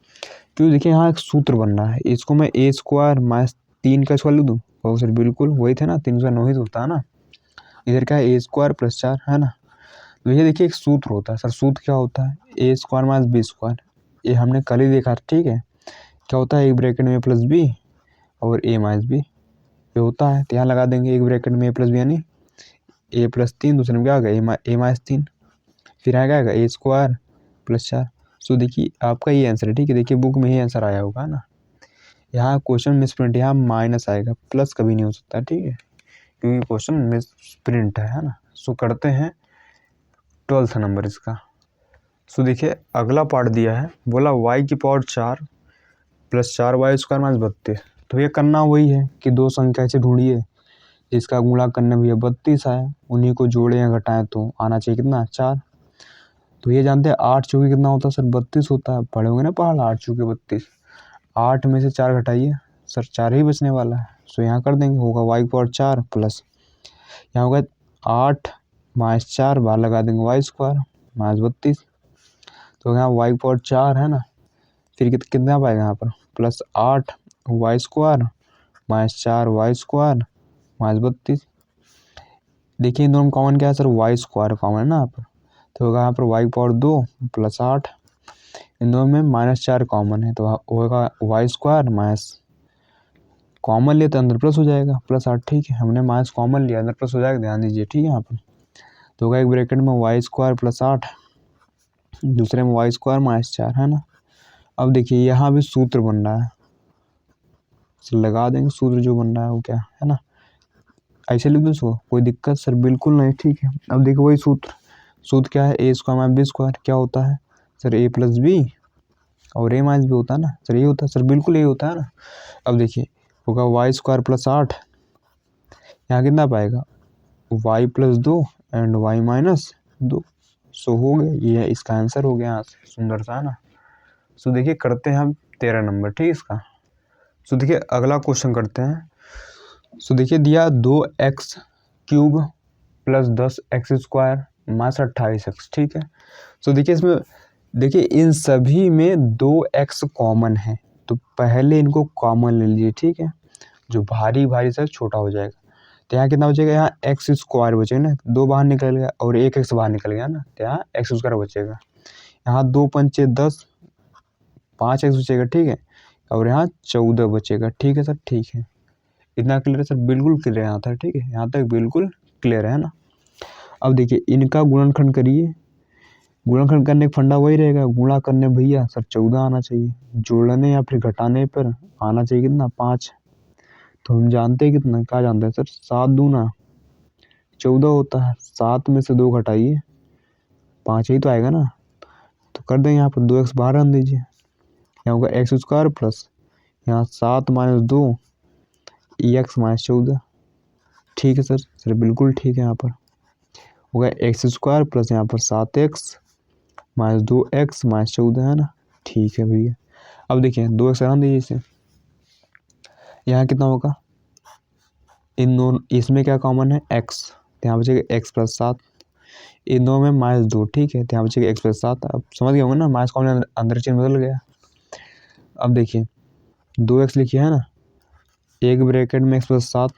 क्योंकि देखिए यहाँ एक सूत्र बन रहा है, इसको मैं ए स्क्वायर -3 का स्क्वायर लिख दूँ तो सर बिल्कुल वही थे ना, 3 का 9 ही तो होता है ना। इधर क्या है ए स्क्वायर प्लस 4, है ना। तो ये देखिए एक सूत्र होता है सर, सूत्र क्या होता है ए स्क्वायर माइनस बी स्क्वायर, ये हमने कल ही देखा, ठीक है। क्या होता है एक ब्रैकेट में प्लस बी और ए माइनस बी, ये होता है, तो यहाँ लगा देंगे एक ब्रैकेट में ए प्लस बी, यानी ए प्लस 3, दूसरे में क्या होगा ए माइनस 3, फिर आएगा ए स्क्वायर प्लस 4। सो देखिए आपका ये आंसर है, ठीक है। देखिए बुक में ही आंसर आया होगा ना, यहाँ क्वेश्चन मिस प्रिंट, यहाँ माइनस आएगा, प्लस कभी नहीं हो सकता, ठीक है, क्योंकि क्वेश्चन मिस प्रिंट है ना। सो करते हैं 12th नंबर इसका। सो देखिए अगला पार्ट दिया है, बोला y की power 4 plus 4y square minus 32। तो ये करना वही है कि दो संख्या ऐसे ढूंढिए जिसका गुणा करने में 32 आए, उन्हीं को जोड़े या घटाएं तो आना चाहिए कितना 4। तो ये जानते हैं 8 चौके कितना होता है सर 32 होता है, पढ़े होंगे ना पहाड़ 8 चौके 32, 8 में से 4 घटाइए सर 4 ही बचने वाला है। सो यहाँ कर देंगे, होगा y की पावर 4 प्लस यहाँ होगा 8 माइनस 4 बाहर लगा देंगे y स्क्वायर माइनस 32, तो यहाँ y की पावर 4 है ना, फिर कितना पाएगा यहाँ पर plus 8 y square minus 4 y square minus 32। देखिए इन दोनों कॉमन क्या है सर y स्क्वायर कॉमन है ना यहाँ पर, तो होगा यहाँ पर y की पावर 2 प्लस 8, इन दोनों में -4 कॉमन है, तो होगा y स्क्वायर माइनस, कॉमन लिए तो अंदर प्लस हो जाएगा प्लस 8, ठीक है, हमने माइनस कॉमन लिया अंदर प्लस हो जाएगा, ध्यान दीजिए, ठीक है। यहाँ पर तो होगा एक ब्रैकेट में y स्क्वायर प्लस 8, दूसरे में y स्क्वायर माइनस 4, है ना। अब देखिए यहाँ भी सूत्र बन रहा है, लगा देंगे सूत्र जो बन रहा है वो क्या है ना, ऐसे लिख दो इसको, कोई दिक्कत सर बिल्कुल नहीं, ठीक है। अब देखो वही सूत्र क्या है ए स्क्वायर माइनस बी स्क्वायर, क्या होता है सर ए प्लस बी और ए माइनस बी होता है ना सर, ये होता है सर, बिल्कुल ये होता है ना। अब देखिए होगा y स्क्वायर प्लस 8, यहाँ कितना पाएगा y plus 2 and y minus 2, सो हो गया, ये इसका आंसर हो गया यहाँ से, सुंदर सा है ना। सो देखिए करते हैं हम 13 नंबर, ठीक है इसका। सो देखिए अगला क्वेश्चन करते हैं। सो देखिए दिया 2x cube plus 10x square minus 28x, ठीक है। सो देखिए इसमें देखिए इन सभी में 2x कॉमन है, तो पहले इनको कॉमन ले लीजिए, ठीक है, जो भारी भारी से छोटा हो जाएगा। तो यहाँ कितना बचेगा, यहाँ एक्स स्क्वायर बचेगा ना, 2 बाहर निकल गया और एक एक्स बाहर निकल गया ना, तो यहाँ एक्स स्क्वायर बचेगा। यहाँ 2 पंचे 10, 5 एक्स बचेगा, ठीक है, और यहाँ 14 बचेगा, ठीक है सर, ठीक है। इतना क्लियर है सर, बिल्कुल क्लियर है यहाँ तक, ठीक है, यहाँ तक बिल्कुल क्लियर है ना। अब देखिए इनका गुणनखंड करिए, गुणनखंड करने का फंडा वही रहेगा, गुणा करने भैया सर 14 आना चाहिए, जोड़ने या फिर घटाने पर आना चाहिए कितना 5। तो हम जानते हैं कितना, क्या जानते हैं सर 7 दूना 14 होता है, 7 में से 2 घटाइए 5 ही तो आएगा ना, तो कर देंगे यहाँ पर 2x बाहर रख दीजिए, यहाँ होगा एक्स स्क्वायर प्लस यहाँ 7 माइनस 2 एक्स माइनस 14, ठीक है सर बिल्कुल ठीक है। यहाँ पर होगा एक्स स्क्वायर प्लस यहाँ पर 7x माइनस 2x माइनस 14, है ना, ठीक है भैया। अब देखिए 2x रख दीजिए इसे, यहाँ कितना होगा, इन दोनों इसमें क्या कॉमन है x, तो यहाँ बचेगा x प्लस 7, इन दोनों में -2, ठीक है, तो यहाँ बचेगा x प्लस 7। अब समझ गए होंगे ना, माइनस कॉमन अंदर चिन्ह बदल गया। अब देखिए 2x लिखिए है ना, एक ब्रैकेट में x प्लस 7,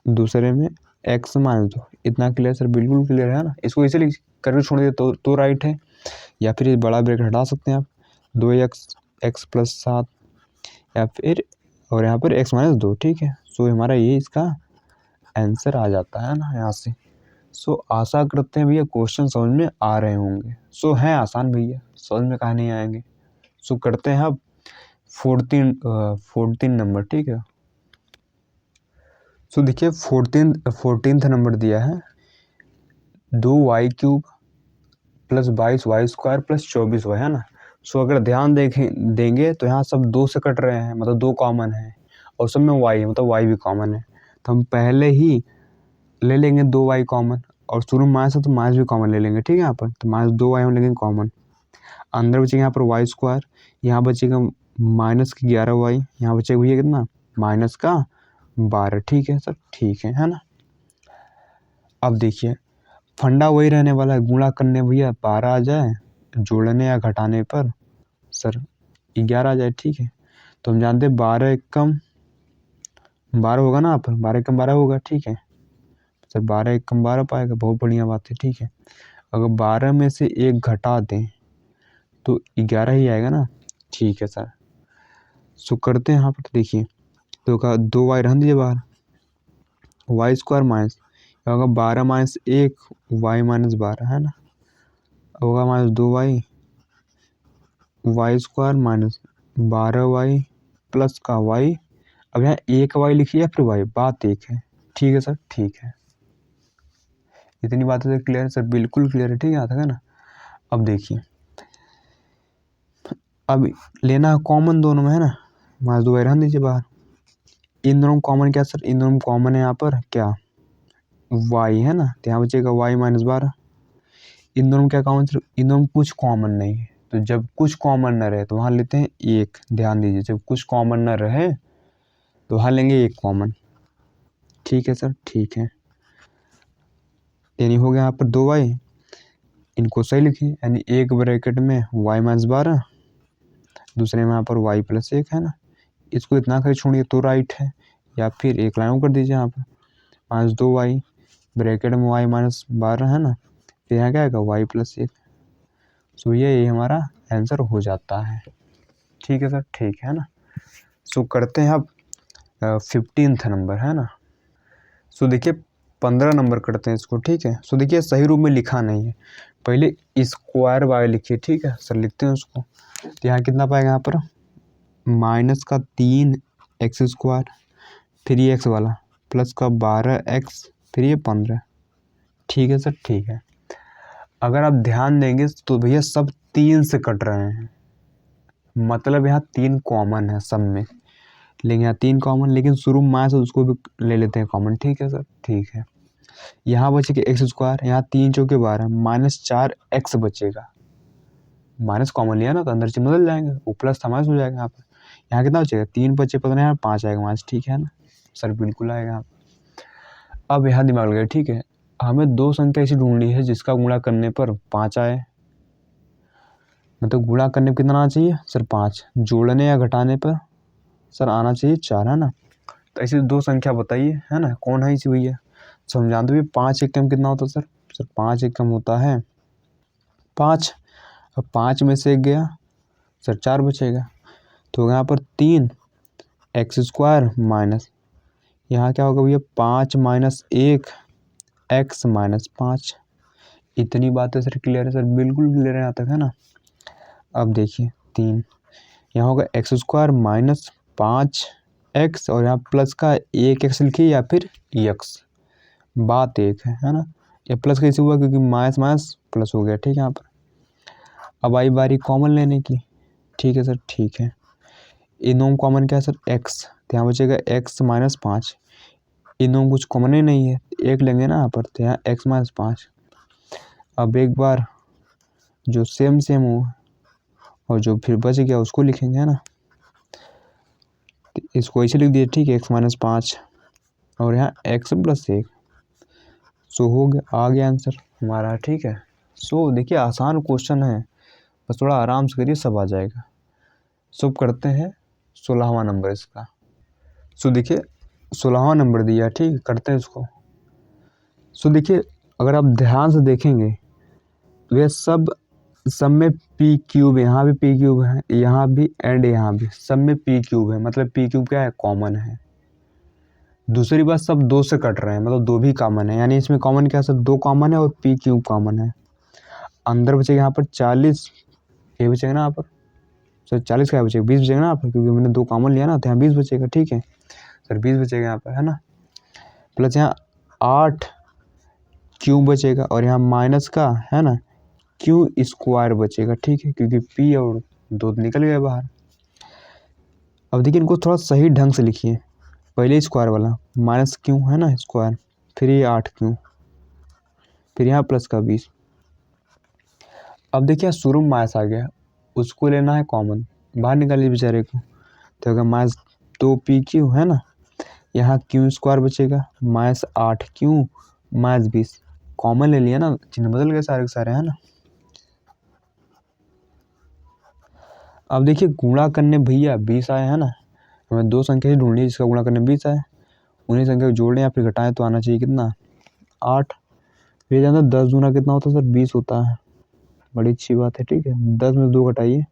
दूसरे में x माइनस 2, इतना क्लियर सर, बिल्कुल क्लियर है ना। इसको इसे करके छोड़ दिए तो राइट है, या फिर ये बड़ा ब्रैकेट हटा सकते हैं आप, 2x प्लस 7 या फिर और यहाँ पर x माइनस 2, ठीक है। सो हमारा ये इसका आंसर आ जाता है ना यहाँ से। सो आशा करते हैं भैया क्वेश्चन समझ में आ रहे होंगे। सो हैं आसान भैया, समझ में कहाँ नहीं आएंगे। सो करते हैं अब 14 नंबर, ठीक है। देखिए 14th नंबर दिया है 2y cube plus 22y² plus 24y है ना। सो अगर ध्यान देंगे तो यहाँ सब 2 से कट रहे हैं, मतलब 2 कॉमन है, और सब में y है, मतलब y भी कॉमन है। तो हम पहले ही ले लेंगे 2y कॉमन, और शुरू में माइनस है तो माइनस भी कॉमन ले लेंगे, ठीक है। यहाँ पर तो -2y हम लेंगे कॉमन, अंदर बचेगा यहाँ पर y², यहाँ बचेगा -11y, यहाँ बचेगा भैया कितना -12। ठीक है सर, ठीक है ना। अब देखिए फंडा वही रहने वाला है, गुणा करने भैया 12 आ जाए, जोड़ने या घटाने पर सर 11 आ जाए, ठीक है। तो हम जानते हैं 12 एकम 12 होगा ना, यहाँ पर 12 एकम 12 होगा, ठीक है सर। 12 एकम 12 पाएगा, बहुत बढ़िया बात है, ठीक है। अगर 12 में से 1 घटा दें तो 11 ही आएगा ना, ठीक है सर। सो करते हैं यहाँ पर, देखिए तो का 2y रहने दीजिए बाहर, y² माइनस होगा 12 माइनस 1 y माइनस 12 है ना, होगा -2y, y² minus 12y plus का y। अब यहाँ 1y लिखिए या फिर y, बात एक है, ठीक है सर, ठीक है। इतनी बातें तो क्लियर है सर, बिल्कुल क्लियर है, ठीक है यहाँ तक है ना। अब देखिए अब लेना है कॉमन दोनों में है ना, -2y रहने दीजिए बाहर। इन दोनों में कॉमन क्या सर, इन दोनों में कॉमन है यहाँ पर क्या, y है ना, तो यहाँ बचेगा y माइनस 12। इन दोनों में क्या कॉमन सर, इन दोनों में कुछ कॉमन नहीं है, तो जब कुछ कॉमन न रहे तो वहाँ लेते हैं 1। ध्यान दीजिए, जब कुछ कॉमन न रहे तो वहाँ लेंगे 1 कॉमन, ठीक है सर, ठीक है। यानी हो गया यहाँ पर 2y, इनको सही लिखिए, यानी एक ब्रैकेट में y माइनस 12, दूसरे में यहाँ पर y प्लस 1 है ना। इसको इतना कर छोड़िए तो राइट है, या फिर एक लाइन कर दीजिए यहाँ पर -2y ब्रैकेट में y माइनस 12 है ना, फिर यहाँ क्या आएगा y प्लस 1। सो ये हमारा आंसर हो जाता है, ठीक है सर, ठीक है ना। सो करते हैं अब 15th नंबर है ना। सो देखिए 15 नंबर करते हैं इसको, ठीक है। सो देखिए सही रूप में लिखा नहीं है, पहले स्क्वायर वाई लिखिए, ठीक है सर, लिखते हैं उसको। तो यहाँ कितना पाएगा, यहाँ पर -3x² 3x वाला प्लस का 12x फिर ये 15, ठीक है सर, ठीक है। अगर आप ध्यान देंगे तो भैया सब 3 से कट रहे हैं, मतलब यहाँ 3 कॉमन है सब में, लेकिन यहाँ 3 कॉमन, लेकिन शुरू में माइनस उसको भी ले लेते हैं कॉमन, ठीक है सर, ठीक है। यहाँ बचेगा x², यहाँ 3 चौके 12 -4x बचेगा, माइनस कॉमन लिया ना तो अंदर से बदल जाएंगे, वो प्लस था माइनस हो जाएगा यहाँ पर। यहाँ कितना बचेगा 3 बचे 15, यहाँ 5 आएगा माइनस, ठीक है ना सर, बिल्कुल आएगा यहाँ। अब यहाँ दिमाग लगे, ठीक है, हमें 2 संख्या ऐसी ढूंढनी है जिसका गुणा करने पर 5 आए, मतलब गुणा करने पर कितना आना चाहिए सर 5, जोड़ने या घटाने पर सर आना चाहिए 4 है ना। तो ऐसी 2 संख्या बताइए है ना, कौन है इसी भैया। सो हम जानते हैं 5 एकम कितना होता है सर 5 एकम होता है 5। अब 5 में से 1 गया सर 4 बचेगा, तो यहाँ पर 3x² माइनस यहाँ क्या होगा भैया 5 माइनस 1 x माइनस 5। इतनी बातें सर क्लियर है सर, बिल्कुल क्लियर है यहाँ तक है ना। अब देखिए 3 यहाँ होगा x² माइनस 5x और यहाँ प्लस का 1x लिखिए या फिर x, बात एक है ना। ये प्लस कैसे हुआ, क्योंकि माइनस माइनस प्लस हो गया, ठीक है यहाँ पर। अब आई बारी कॉमन लेने की, ठीक है सर, ठीक है। इन दोनों कॉमन क्या है सर x, तो यहाँ बचेगा x माइनस 5, इन दोनों कुछ कॉमन ही नहीं है, एक लेंगे ना यहाँ पर, तो यहाँ x माइनस 5। अब एक बार जो सेम हो और जो फिर बच गया उसको लिखेंगे है ना, तो इसको ऐसे लिख दिए, ठीक है, x माइनस 5 और यहाँ x प्लस 1। सो हो गया, आ गया आंसर हमारा, ठीक है। सो देखिए आसान क्वेश्चन है, बस थोड़ा आराम से करिए सब आ जाएगा। सो करते हैं 16वां नंबर इसका। सो देखिए 16वां नंबर दिया, ठीक, करते हैं इसको। सो देखिए अगर आप ध्यान से देखेंगे तो ये सब में पी क्यूब, यहाँ भी पी क्यूब है, यहाँ भी एंड यहाँ भी सब में पी क्यूब है, मतलब पी क्यूब क्या है, कॉमन है। दूसरी बात सब 2 से कट रहे हैं, मतलब 2 भी कॉमन है, यानी इसमें कॉमन क्या है सर 2 कॉमन है और पी क्यूब कॉमन है। अंदर बचेगा यहाँ पर 40, ये बचेगा ना यहाँ पर सर 40 का बचेगा 20 बचेगा ना यहाँ पर, क्योंकि मैंने 2 कॉमन लिया ना, तो यहाँ 20 बचेगा, ठीक है सर, 20 बचेगा यहाँ पर है ना। प्लस यहाँ 8 क्यूब बचेगा और यहाँ माइनस का है ना क्यू स्क्वायर बचेगा, ठीक है, क्योंकि पी और 2 निकल गए बाहर। अब देखिए इनको थोड़ा सही ढंग से लिखिए। पहले स्क्वायर वाला माइनस क्यू है ना स्क्वायर, फिर ये 8 क्यू, फिर यहाँ प्लस का 20। अब देखिए शुरू में माइनस आ गया, उसको लेना है कॉमन, बाहर निकालिए बेचारे को। तो अगर माइनस 2pq है ना, यहाँ क्यू स्क्वायर बचेगा माइनस 8q माइनस 20, कॉमन ले लिया ना, चिन्ह बदल गए सारे के सारे, है ना। अब देखिए गुणा करने भैया 20 आए है ना, हमें 2 संख्या ही ढूंढनी है जिसका गुणा करने 20 आए, उन्हीं संख्या को जोड़ें या फिर घटाएं तो आना चाहिए कितना 8। ये जानते 10 गुना कितना होता है सर 20 होता है, बड़ी अच्छी बात है, ठीक है। 10 में 2 घटाइए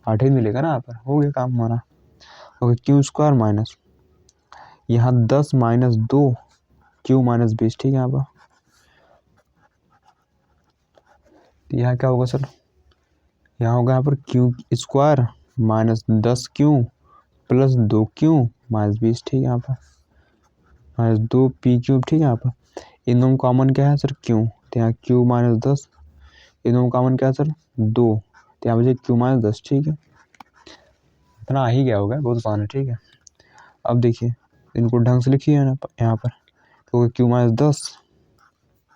8 ही मिलेगा ना, यहाँ पर हो गया काम हमारा। ओके क्यू स्क्वायर माइनस यहाँ 10 माइनस 2 क्यू माइनस 20, ठीक है। यहाँ पर यहाँ क्या होगा सर, यहाँ होगा यहाँ पर Q square minus 10q plus 2q minus 20, ठीक है। यहाँ पर माइनस 2p3, ठीक है। यहाँ पर इन दोनों कॉमन क्या है सर क्यू, तो यहाँ क्यू माइनस 10, इन दोनों कॉमन क्या है सर 2, तो यहाँ बचे क्यू माइनस 10, ठीक है। इतना आ ही गया होगा, बहुत आसान है, ठीक है। अब देखिए इनको ढंग से लिखिए ना यहाँ पर, तो क्यू माइनस 10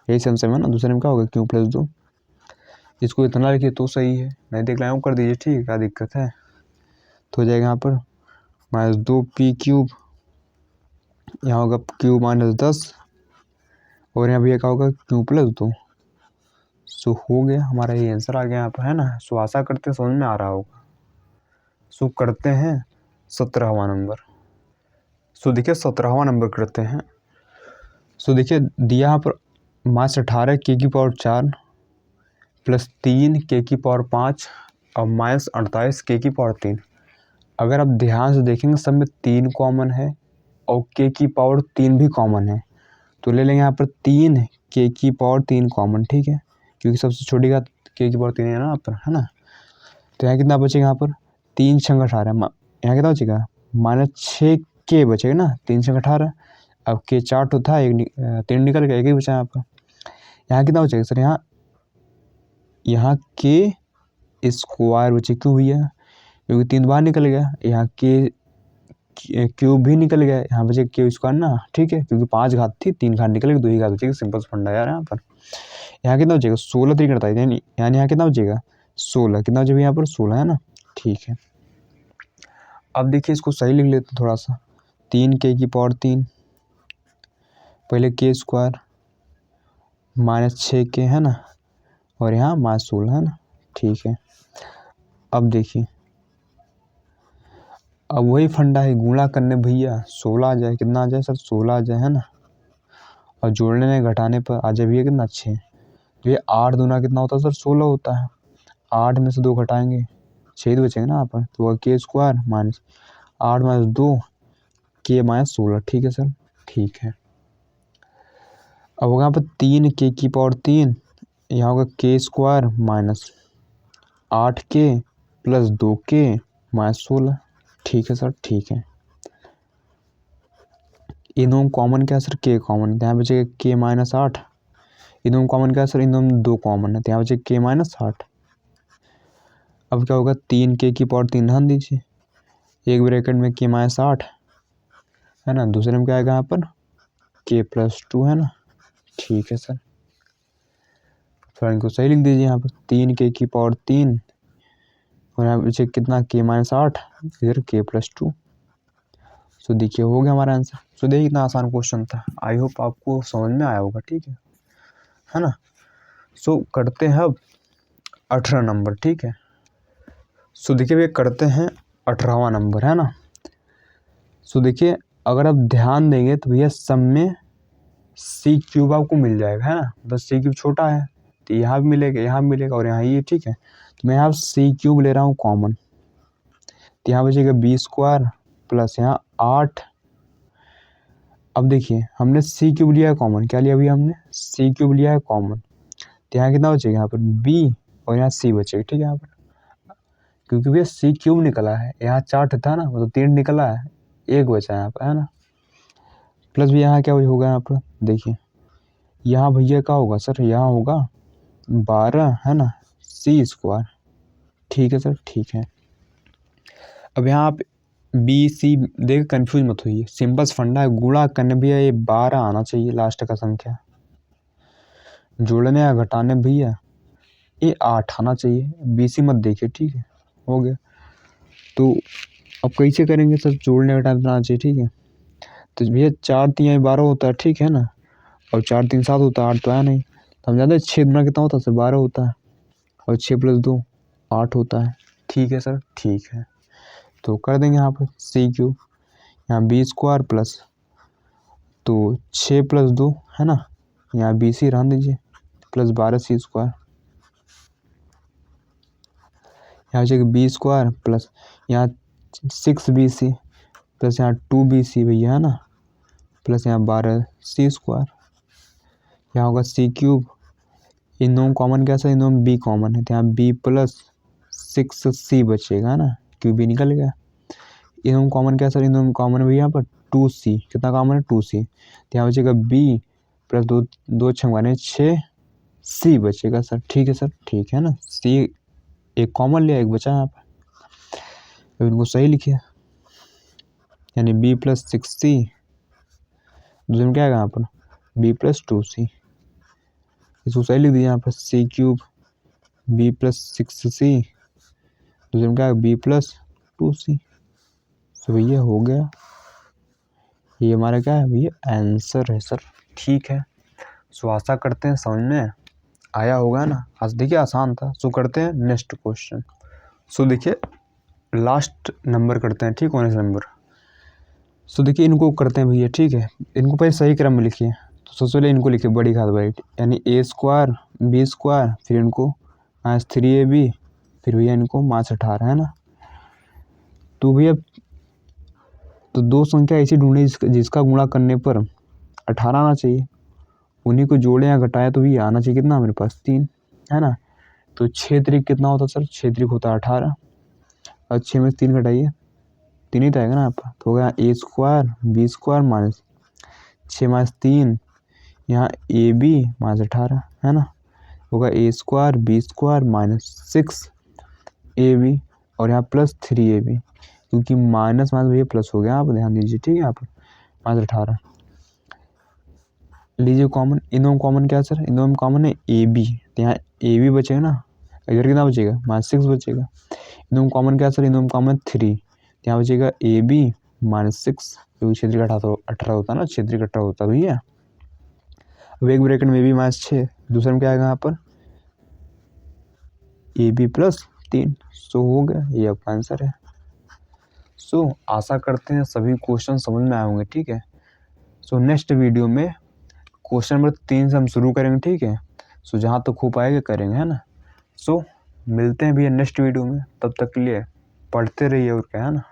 यही सेम है ना, दूसरे में क्या होगा क्यू प्लस 2, इसको इतना लिखिए तो सही है, नहीं देख रहा हूँ कर दीजिए, ठीक है, क्या दिक्कत है। तो हो जाएगा यहाँ पर माइनस 2p3, यहाँ होगा क्यू माइनस 10 और यहाँ भैया क्या होगा क्यू प्लस 2। सो हो गया हमारा ये आंसर आ गया यहाँ पर, है ना। सो आशा करते हैं समझ में आ रहा होगा। सो करते हैं 17वां नंबर। सो देखिए 17वां नंबर करते हैं। सो देखिए दिया यहाँ पर माइनस 18 के की पावर 4 प्लस 3 के की पावर 5 और माइनस 48 के की पावर 3। अगर आप ध्यान से देखेंगे सब में 3 कॉमन है और के की पावर 3 भी कॉमन है, तो ले लेंगे यहाँ पर 3 के की पावर 3 कॉमन, ठीक है, क्योंकि सबसे छोटी घात के की पावर 3 है ना यहाँ पर, है ना। तो यहाँ कितना बचेगा, यहाँ पर 3 छंग 18, यहाँ कितना बचेगा माइनस 6 के बचेगा ना, 3 छंग 18। अब के 4 तो था, 3 निकल गया, एक ही बचा यहाँ पर। यहाँ कितना बचेगा सर, यहाँ के स्क्वायर बचे, क्यों भैया क्योंकि 3 बाहर निकल गया, यहाँ के क्यूब भी निकल गया, यहाँ बचे क्यू स्क्वायर ना, ठीक है, क्योंकि 5 घात थी, 3 घात निकल गई, 2 ही घात बचेगी, सिंपल फंडा यार यहाँ पर। यहाँ कितना बचेगा 16 3 करता है, यानी यहाँ कितना बचेगा 16, कितना बचेगा यहाँ पर 16, है ना, ठीक है। अब देखिए इसको सही लिख लेते थोड़ा सा, 3 के की पावर 3, पहले के स्क्वायर माइनस 6 के, है ना, और यहाँ माइनस 16, है ना, ठीक है। अब देखिए अब वही फंडा है, गुणा करने भैया 16 आ जाए, कितना आ जाए सर 16 आ जाए, है ना, और जोड़ने में घटाने पर आ जाए भैया कितना 6। तो ये 8 दूना कितना होता है सर 16 होता है, 8 में से 2 घटाएंगे 6 बचेंगे ना यहाँ पर, तो के स्क्वायर माइनस 8 माइनस 2 के माइनस 16, ठीक है सर, ठीक है। अब होगा यहाँ पर 3 के की पावर 3, यहाँ होगा के स्क्वायर माइनस 8 के प्लस 2 के माइनस 16, ठीक है सर, ठीक है। इन दोनों कॉमन क्या है सर के कॉमन, यहाँ बचेगा के माइनस 8, इन दोनों कॉमन क्या है सर, इन दोनों 2 कॉमन है, तो यहाँ बचेगा के माइनस 8। अब क्या होगा 3 के की पावर 3 ध्यान दीजिए, एक ब्रैकेट में के माइनस 8, है ना, दूसरे में क्या आएगा यहाँ पर के प्लस 2, है ना, ठीक है सर। फिर इनको सही लिख दीजिए, यहाँ पर 3 के की पावर 3 और यहाँ पीछे कितना के माइनस 8, इधर के प्लस 2। सो देखिए हो गया हमारा आंसर। सो देखिए इतना आसान क्वेश्चन था, आई होप आपको समझ में आया होगा, ठीक है ना। सो करते हैं अब 18 नंबर, ठीक है। सो देखिए भैया करते हैं 18वां नंबर, है ना। सो देखिए अगर आप ध्यान देंगे तो भैया सब में सी क्यूब आपको मिल जाएगा, है ना, बस सी क्यूब छोटा है तो यहाँ भी मिलेगा, यहाँ भी मिलेगा और यहाँ ये, ठीक है। तो मैं यहाँ सी क्यूब ले रहा हूँ कॉमन, तो यहाँ बचेगा बी स्क्वायर प्लस यहाँ 8। अब देखिए हमने सी क्यूब लिया है कॉमन, क्या लिया भैया हमने सी क्यूब लिया है कॉमन, तो यहाँ कितना बचेगा यहाँ पर बी और यहाँ सी बचेगा, ठीक है। यहाँ पर क्योंकि भैया सी क्यूब निकला है, यहाँ 4 था ना, मतलब 3 निकला है, 1 बचा है यहाँ पर, है ना। प्लस भी यहाँ क्या होगा यहाँ पर देखिए, यहाँ भैया क्या होगा सर, यहाँ होगा 12, है ना, सी स्क्वायर। ठीक है सर, ठीक है। अब यहाँ आप बी सी देख कंफ्यूज मत होइए, सिंपल फंडा है, गुणा करने भैया ये 12 आना चाहिए लास्ट का संख्या, जोड़ने या घटाने भैया ये 8 आना चाहिए, बी सी मत देखिए। ठीक है, हो गया। तो अब कैसे करेंगे सर, जोड़ने घटाने आना चाहिए। ठीक है, तो भैया 4 3 12 होता है, ठीक है ना, और 4 3 7 होता है, 8 तो आया नहीं, तो हम जानते हैं 6 गुना कितना होता है सर, 12 होता है, और 6 + 2 8 होता है। ठीक है सर, ठीक है। तो कर देंगे यहाँ पर सी क्यूब, यहाँ बी स्क्वायर प्लस, तो 6 + 2 है ना, यहाँ बी सी रहने दीजिए, प्लस 12 सी स्क्वायर, यहाँ हो जाएगा बी स्क्वायर प्लस यहाँ 6 बी सी प्लस यहाँ 2 बी सी भैया है ना, प्लस यहाँ 12 सी स्क्वायर, यहाँ होगा सी क्यूब, इन दोनों कॉमन कैसा, इन दोनों बी कॉमन है, तो यहाँ बी प्लस 6 सी बचेगा है ना, क्यों बी निकल गया। इन दोनों कॉमन क्या सर, इन दोनों कॉमन भी यहाँ पर 2 सी, कितना कॉमन है 2 सी, तो यहाँ बचेगा बी प्लस 2 2 6 6 सी बचेगा सर। ठीक है सर, ठीक है ना, सी एक कॉमन लिया, एक बचा यहाँ पर, तो इनको सही लिखिए, यानी बी प्लस 6 सी, दूसरे में क्या आएगा यहाँ पर बी प्लस 2 सी, इसको सही लिख दीजिए यहाँ पर सी क्यूब बी प्लस 6 सी, दूसरे में क्या आएगा बी प्लस 2 सी। तो भैया हो गया, ये हमारा क्या है भैया आंसर है सर। ठीक है, सो आशा करते हैं समझ में आया होगा ना, आज देखिए आसान था। सो करते हैं नेक्स्ट क्वेश्चन। सो देखिए लास्ट नंबर करते हैं, ठीक, 19 नंबर। सो देखिए इनको करते हैं भैया, ठीक है, इनको पहले सही क्रम में लिखिए। तो सबसे पहले इनको लिखिए बड़ी घात वाइट, यानी ए स्क्वायर बी स्क्वायर, फिर इनको -3ab, फिर भैया इनको -18 है ना। तो भैया तो दो संख्या ऐसी ढूंढे जिसका गुणा करने पर 18 आना चाहिए, उन्हीं को जोड़े या घटाया तो भी आना चाहिए कितना मेरे पास 3 है ना। तो 6 त्रिक कितना होता सर, 6 त्रिक होता है 18, और 6 में 3 घटाइए, 3 ही तो आएगा ना आपका, तो हो गया ए स्क्वायर बी स्क्वायर माइनस 6 - 3, यहाँ ए बी -18 है ना, होगा A square B square -6 A B, और यहाँ +3ab, क्योंकि माइनस माइनस भैया प्लस हो गया, आप ध्यान दीजिए। ठीक है, यहाँ पर -18 लीजिए कॉमन, इन दोनों कॉमन क्या है सर, इन दोनों कॉमन है ए बी, तो यहाँ ए बी बचेगा ना, इधर कितना बचेगा -6 बचेगा। इन दोनों कॉमन क्या है सर, इन दोनों कॉमन 3, तो यहाँ बचेगा ए बी -6, क्योंकि 6 × 18 होता है ना, 6 × 18 होता है भैया। अब एक ब्रैकेट में ए बी -6, दूसरे में क्या आएगा यहाँ पर ए बी +3। सो हो गया, ये आपका आंसर है। सो आशा करते हैं सभी क्वेश्चन समझ में आए होंगे। ठीक है, सो नेक्स्ट वीडियो में क्वेश्चन नंबर 3 से हम शुरू करेंगे। ठीक है, सो जहाँ तक हो पाएगा करेंगे है ना। सो मिलते हैं भैया नेक्स्ट वीडियो में, तब तक के लिए पढ़ते रहिए और क्या है ना।